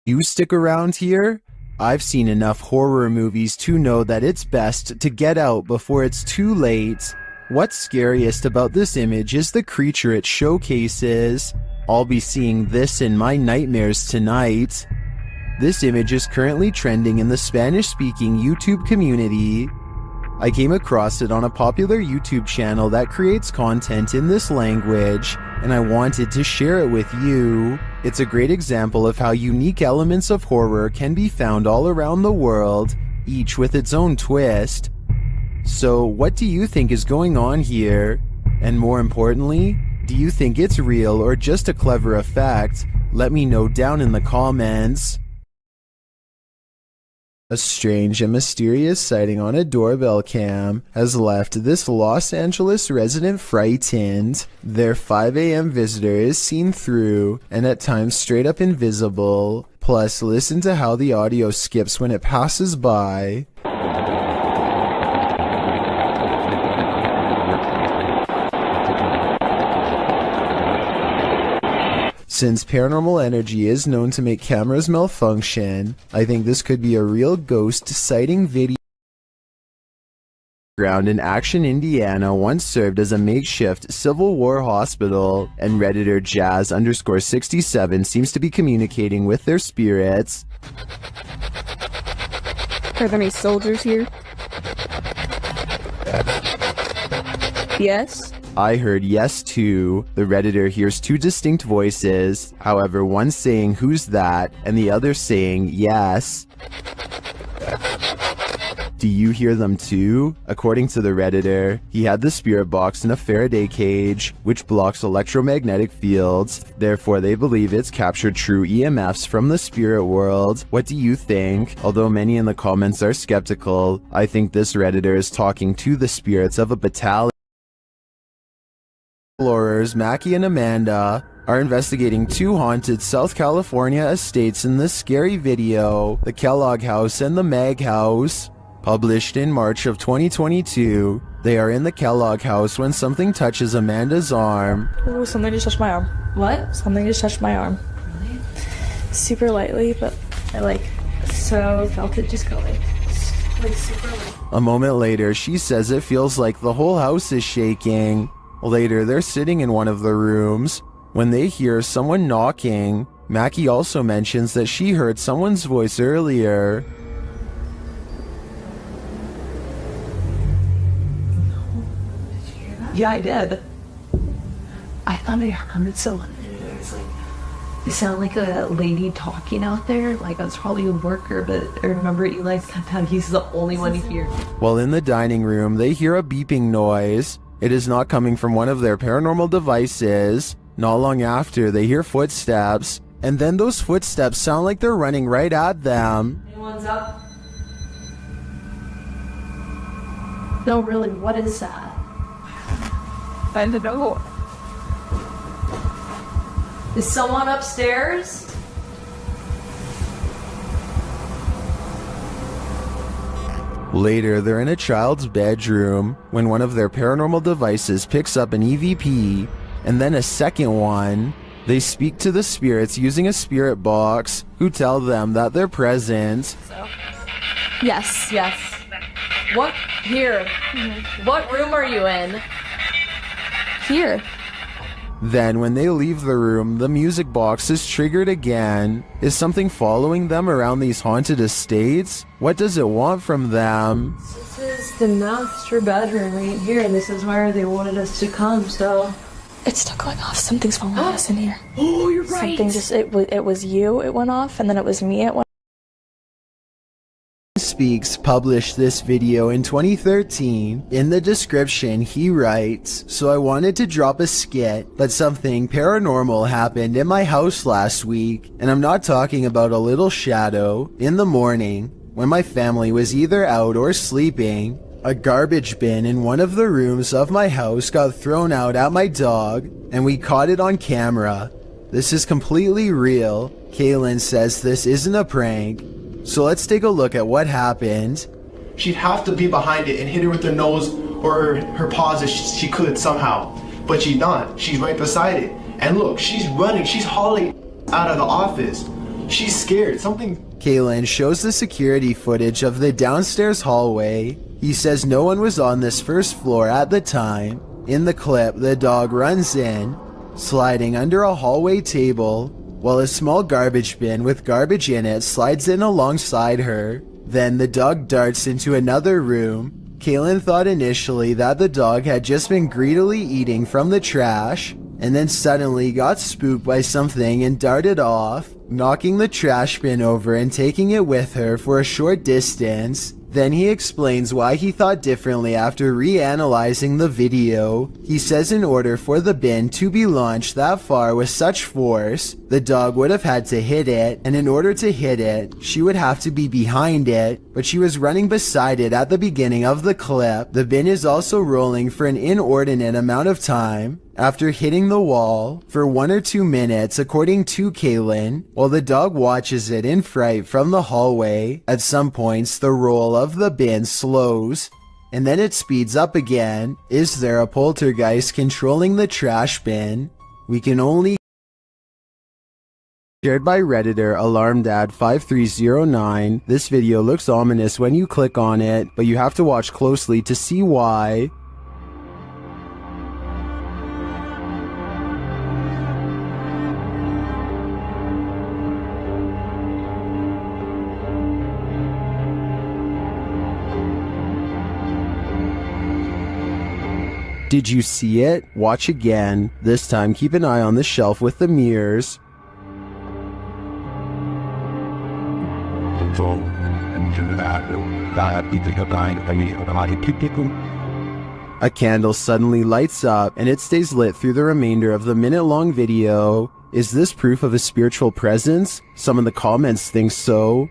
You stick around here? I've seen enough horror movies to know that it's best to get out before it's too late. What's scariest about this image is the creature it showcases. I'll be seeing this in my nightmares tonight. This image is currently trending in the Spanish-speaking YouTube community. I came across it on a popular YouTube channel that creates content in this language, and I wanted to share it with you. It's a great example of how unique elements of horror can be found all around the world, each with its own twist. So, what do you think is going on here? And more importantly, do you think it's real or just a clever effect? Let me know down in the comments. A strange and mysterious sighting on a doorbell cam has left this Los Angeles resident frightened. Their 5 a.m. visitor is seen through and at times straight up invisible. Plus, listen to how the audio skips when it passes by. Since paranormal energy is known to make cameras malfunction, I think this could be a real ghost sighting video. Ground in Action, Indiana once served as a makeshift Civil War hospital, and Redditor Jazz_67 seems to be communicating with their spirits. Are there any soldiers here? Yes? I heard yes too. The Redditor hears two distinct voices, however one saying who's that and the other saying yes. Do you hear them too? According to the Redditor, he had the spirit box in a Faraday cage, which blocks electromagnetic fields. Therefore, they believe it's captured true EMFs from the spirit world. What do you think? Although many in the comments are skeptical, I think this Redditor is talking to the spirits of a battalion. Explorers Mackie and Amanda are investigating two haunted South California estates in this scary video, the Kellogg House and the Mag House. Published in March of 2022, they are in the Kellogg House when something touches Amanda's arm. Oh, something just touched my arm. What? Something just touched my arm. Really? Super lightly, but I felt it just go like super light. A moment later, she says it feels like the whole house is shaking. Later, they're sitting in one of the rooms when they hear someone knocking. Mackie also mentions that she heard someone's voice earlier. Yeah, I did. I thought I heard someone. It sounded like a lady talking out there. Like I was probably a worker, but I remember Eli said that he's the only one to hear. While in the dining room, they hear a beeping noise. It is not coming from one of their paranormal devices. Not long after, they hear footsteps, and then those footsteps sound like they're running right at them. Anyone's up? No, really, what is that? I don't know. Is someone upstairs? Later, they're in a child's bedroom when one of their paranormal devices picks up an EVP, and then a second one. They speak to the spirits using a spirit box, who tell them that they're present. Yes. What? Here. What room are you in? Here. Then when they leave the room, the music box is triggered again. Is something following them around these haunted estates? What does it want from them? This is the master bedroom right here, and this is where they wanted us to come, so... It's still going off. Something's following us in here. Oh, you're right! Something just, it was you, it went off, and then it was me, it went. Speaks published this video in 2013. In the description, he writes, "So I wanted to drop a skit, but something paranormal happened in my house last week, and I'm not talking about a little shadow. In the morning, when my family was either out or sleeping, a garbage bin in one of the rooms of my house got thrown out at my dog, and we caught it on camera. This is completely real. Kaylin says this isn't a prank. So let's take a look at what happened." She'd have to be behind it and hit her with her nose or her paws if she could somehow. But she's not. She's right beside it. And look, she's running. She's hauling out of the office. She's scared. Something. Kaylin shows the security footage of the downstairs hallway. He says no one was on this first floor at the time. In the clip, the dog runs in, sliding under a hallway table, while a small garbage bin with garbage in it slides in alongside her. Then the dog darts into another room. Kaylin thought initially that the dog had just been greedily eating from the trash, and then suddenly got spooked by something and darted off, knocking the trash bin over and taking it with her for a short distance. Then he explains why he thought differently after reanalyzing the video. He says in order for the bin to be launched that far with such force, the dog would have had to hit it, and in order to hit it, she would have to be behind it, but she was running beside it at the beginning of the clip. The bin is also rolling for an inordinate amount of time, after hitting the wall, for 1 or 2 minutes according to Kaylin, while the dog watches it in fright from the hallway. At some points, the roll of the bin slows, and then it speeds up again. Is there a poltergeist controlling the trash bin? We can only... Shared by Redditor AlarmDad5309. This video looks ominous when you click on it, but you have to watch closely to see why. Did you see it? Watch again. This time keep an eye on the shelf with the mirrors. A candle suddenly lights up and it stays lit through the remainder of the minute-long video. Is this proof of a spiritual presence? Some in the comments think so.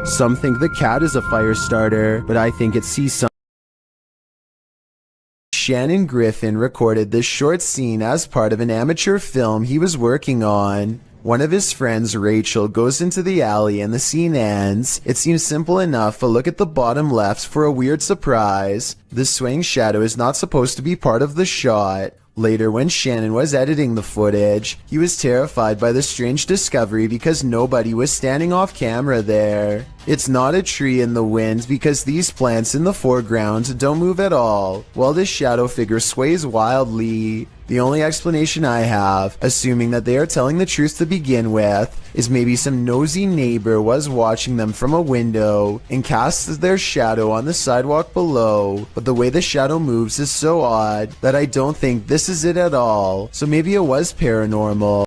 Some think the cat is a fire starter, but I think it sees some. Shannon Griffin recorded this short scene as part of an amateur film he was working on. One of his friends, Rachel, goes into the alley and the scene ends. It seems simple enough, but look at the bottom left for a weird surprise. The swaying shadow is not supposed to be part of the shot. Later, when Shannon was editing the footage, he was terrified by the strange discovery because nobody was standing off camera there. It's not a tree in the wind because these plants in the foreground don't move at all, while this shadow figure sways wildly. The only explanation I have, assuming that they are telling the truth to begin with, is maybe some nosy neighbor was watching them from a window and casts their shadow on the sidewalk below, but the way the shadow moves is so odd that I don't think this is it at all, so maybe it was paranormal.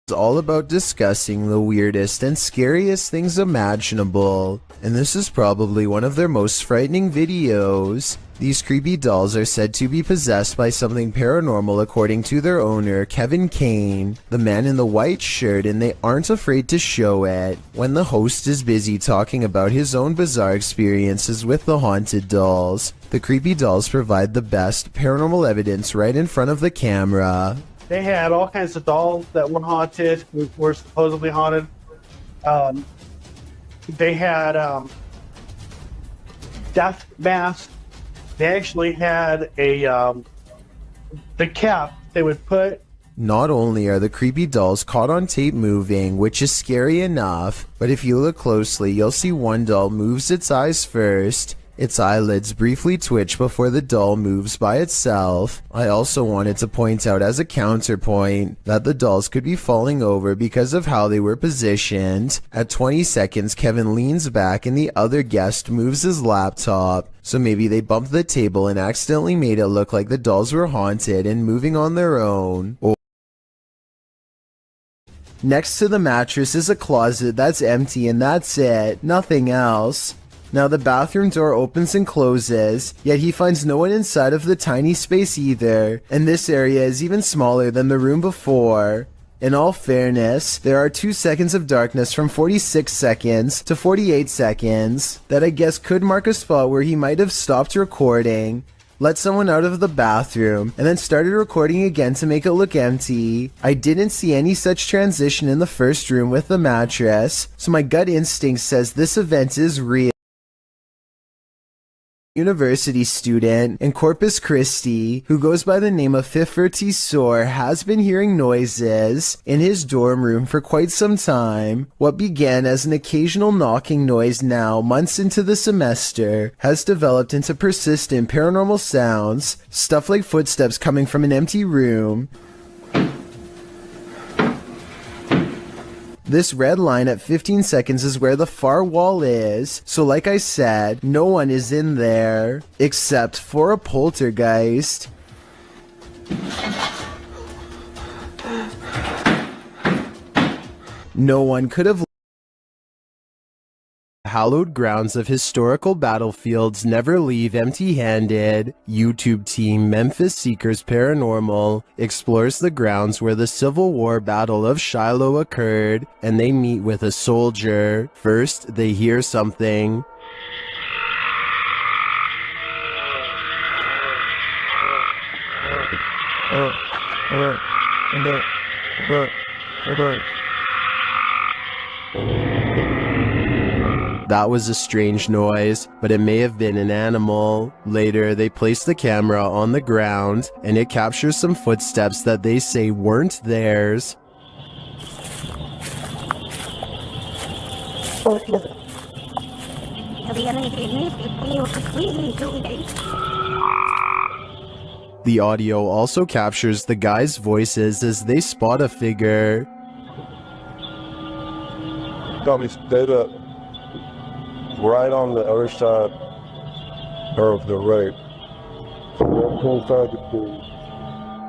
It's all about discussing the weirdest and scariest things imaginable, and this is probably one of their most frightening videos. These creepy dolls are said to be possessed by something paranormal according to their owner, Kevin Kane, the man in the white shirt, and they aren't afraid to show it. When the host is busy talking about his own bizarre experiences with the haunted dolls, the creepy dolls provide the best paranormal evidence right in front of the camera. They had all kinds of dolls that were haunted, were supposedly haunted. They had death masks. They actually had a the cap they would put. Not only are the creepy dolls caught on tape moving, which is scary enough, but if you look closely, you'll see one doll moves its eyes first. Its eyelids briefly twitch before the doll moves by itself. I also wanted to point out as a counterpoint that the dolls could be falling over because of how they were positioned. At 20 seconds, Kevin leans back and the other guest moves his laptop. So maybe they bumped the table and accidentally made it look like the dolls were haunted and moving on their own. Next to the mattress is a closet that's empty and that's it, nothing else. Now the bathroom door opens and closes, yet he finds no one inside of the tiny space either, and this area is even smaller than the room before. In all fairness, there are 2 seconds of darkness from 46 seconds to 48 seconds that I guess could mark a spot where he might have stopped recording. let someone out of the bathroom, and then started recording again to make it look empty. I didn't see any such transition in the first room with the mattress, so my gut instinct says this event is real. University student in Corpus Christi who goes by the name of Fifferty-Sore has been hearing noises in his dorm room for quite some time. What began as an occasional knocking noise now, months into the semester, has developed into persistent paranormal sounds, stuff like footsteps coming from an empty room. This red line at 15 seconds is where the far wall is, so like I said, no one is in there, except for a poltergeist. No one could have hallowed grounds of historical battlefields never leave empty-handed. YouTube team Memphis Seekers Paranormal explores the grounds where the Civil War Battle of Shiloh occurred, and they meet with a soldier. First, they hear something. That was a strange noise, but it may have been an animal. Later, they place the camera on the ground, and it captures some footsteps that they say weren't theirs. The audio also captures the guys' voices as they spot a figure. Got me stayed up. Right on the other side of the right.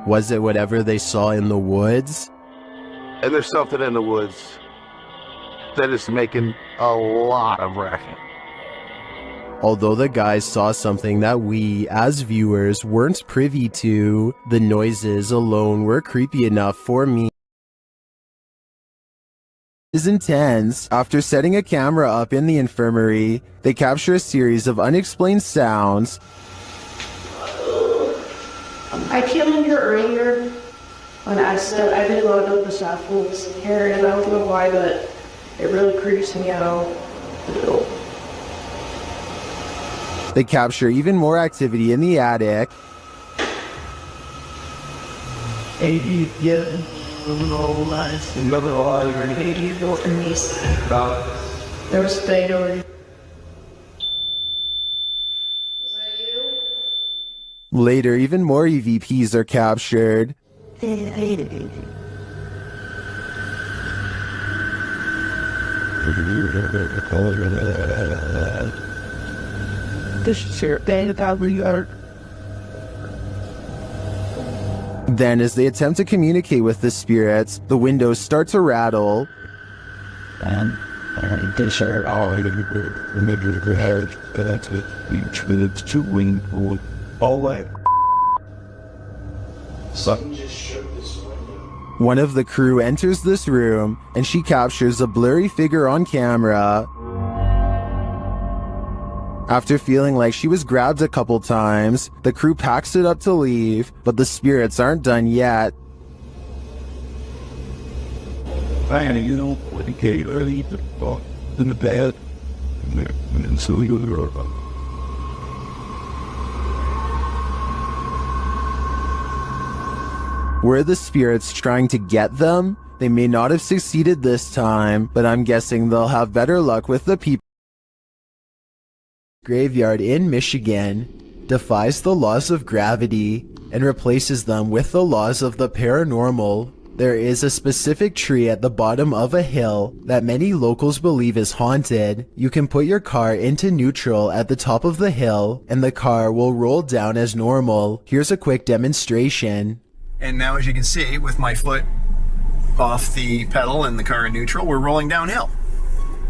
Was it whatever they saw in the woods? And there's something in the woods that is making a lot of racket. Although the guys saw something that we, as viewers, weren't privy to, the noises alone were creepy enough for me. Is intense. After setting a camera up in the infirmary, they capture a series of unexplained sounds. I came in here earlier when I said I've been loading up the samples here, and I don't know why, but it really creeps me out. They capture even more activity in the attic. There was Fade already. Later, even more EVPs are captured. Then, as they attempt to communicate with the spirits, the windows start to rattle. One of the crew enters this room, and she captures a blurry figure on camera. After feeling like she was grabbed a couple times, the crew packs it up to leave, but the spirits aren't done yet. You know, when he came early in the bed, and so you were. Were the spirits trying to get them? They may not have succeeded this time, but I'm guessing they'll have better luck with the people. Graveyard in Michigan defies the laws of gravity and replaces them with the laws of the paranormal. There is a specific tree at the bottom of a hill that many locals believe is haunted. You can put your car into neutral at the top of the hill and the car will roll down as normal. Here's a quick demonstration. And now, as you can see, with my foot off the pedal and the car in neutral, we're rolling downhill.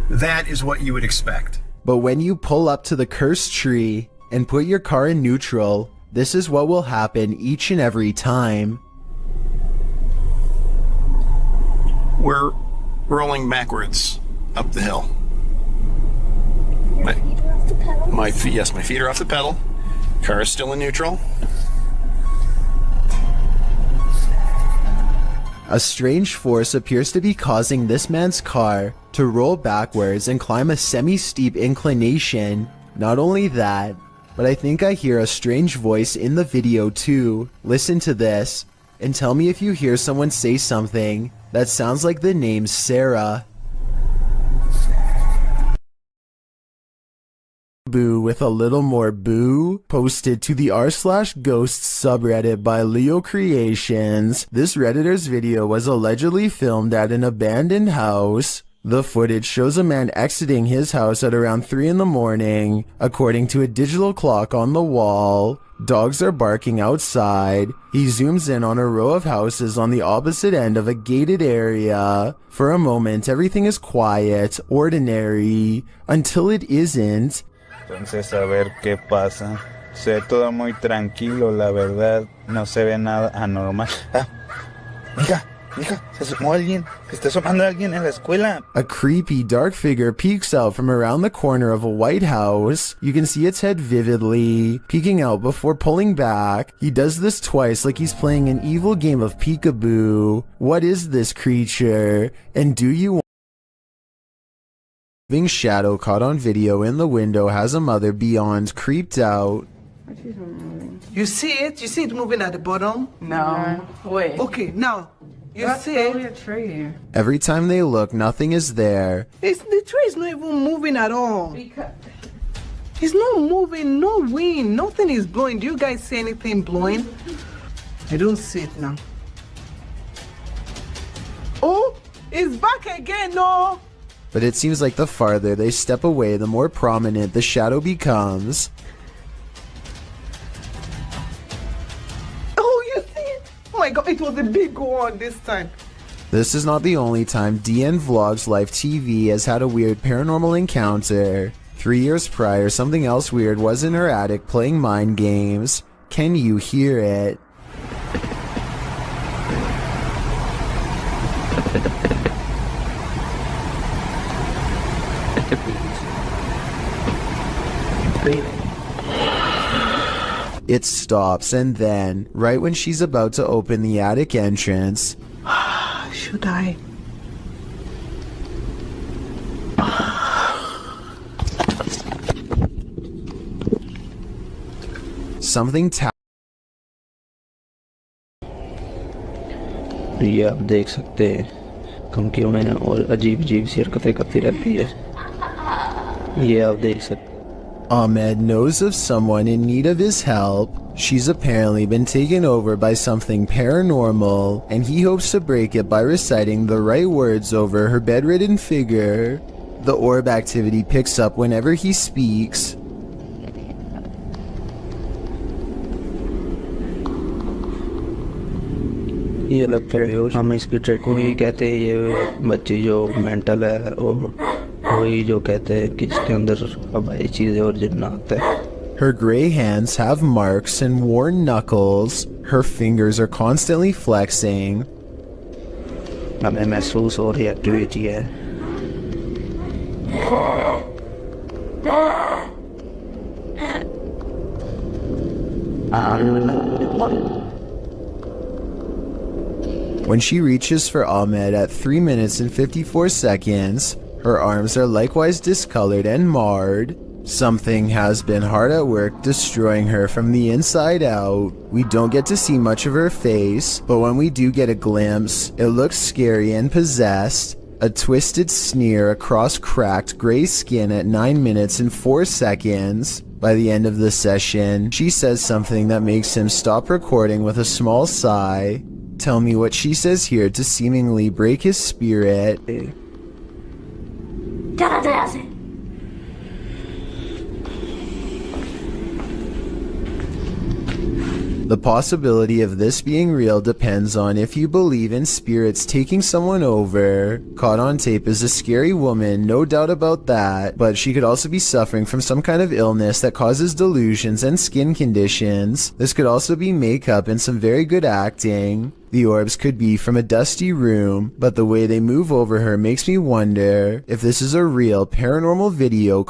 That is what you would expect. But when you pull up to the cursed tree and put your car in neutral, this is what will happen each and every time. We're rolling backwards up the hill. My feet are off the pedal. Car is still in neutral. A strange force appears to be causing this man's car to roll backwards and climb a semi-steep inclination. Not only that, but I think I hear a strange voice in the video too. Listen to this and tell me if you hear someone say something that sounds like the name Sarah. Boo with a little more boo, posted to the r/ghosts subreddit by Leo Creations. This redditor's video was allegedly filmed at an abandoned house. The footage shows a man exiting his house at around 3 in the morning. According to a digital clock on the wall, dogs are barking outside. He zooms in on a row of houses on the opposite end of a gated area. For a moment, everything is quiet, ordinary, until it isn't. Entonces, a ver qué pasa. Se ve todo muy tranquilo, la verdad. No se ve nada anormal. Mija, se asomó alguien. Se está asomando alguien en la escuela. A creepy dark figure peeks out from around the corner of a white house. You can see its head vividly, peeking out before pulling back. He does this twice like he's playing an evil game of peekaboo. What is this creature? And do you want shadow caught on video in the window has a mother beyond creeped out. You see it? You see it moving at the bottom? No. Wait. Okay, now. You That's see probably it? a tree. Every time they look, nothing is there. The tree is not even moving at all. Because It's not moving, no wind, nothing is blowing. Do you guys see anything blowing? I don't see it now. Oh, it's back again, no. But it seems like the farther they step away, the more prominent the shadow becomes. Oh, you see it? Oh my god, it was a big one this time. This is not the only time DN Vlogs Live TV has had a weird paranormal encounter. 3 years prior, something else weird was in her attic playing mind games. Can you hear it? It stops, and then, right when she's about to open the attic entrance, Should I? something ये आप देख सकते हैं कम क्यों है और अजीब अजीब सी हरकतें करती रहती है ये आप देख सकते हैं Ahmed knows of someone in need of his help. She's apparently been taken over by something paranormal, and he hopes to break it by reciting the right words over her bedridden figure. The orb activity picks up whenever he speaks. ये लगता है हम इसकी track को ही कहते हैं ये बच्ची जो मेंटल है और वही जो कहते हैं कि इसके अंदर हवाई चीजें और जिन्नात है Her gray hands have marks and worn knuckles. Her fingers are constantly flexing. हमें महसूस हो रही एक्टिविटी है When she reaches for Ahmed at 3 minutes and 54 seconds, her arms are likewise discolored and marred. Something has been hard at work destroying her from the inside out. We don't get to see much of her face, but when we do get a glimpse, it looks scary and possessed. A twisted sneer across cracked gray skin at 9 minutes and 4 seconds. By the end of the session, she says something that makes him stop recording with a small sigh. Tell me what she says here to seemingly break his spirit. The possibility of this being real depends on if you believe in spirits taking someone over. Caught on tape is a scary woman, no doubt about that, but she could also be suffering from some kind of illness that causes delusions and skin conditions. This could also be makeup and some very good acting. The orbs could be from a dusty room, but the way they move over her makes me wonder if this is a real paranormal video.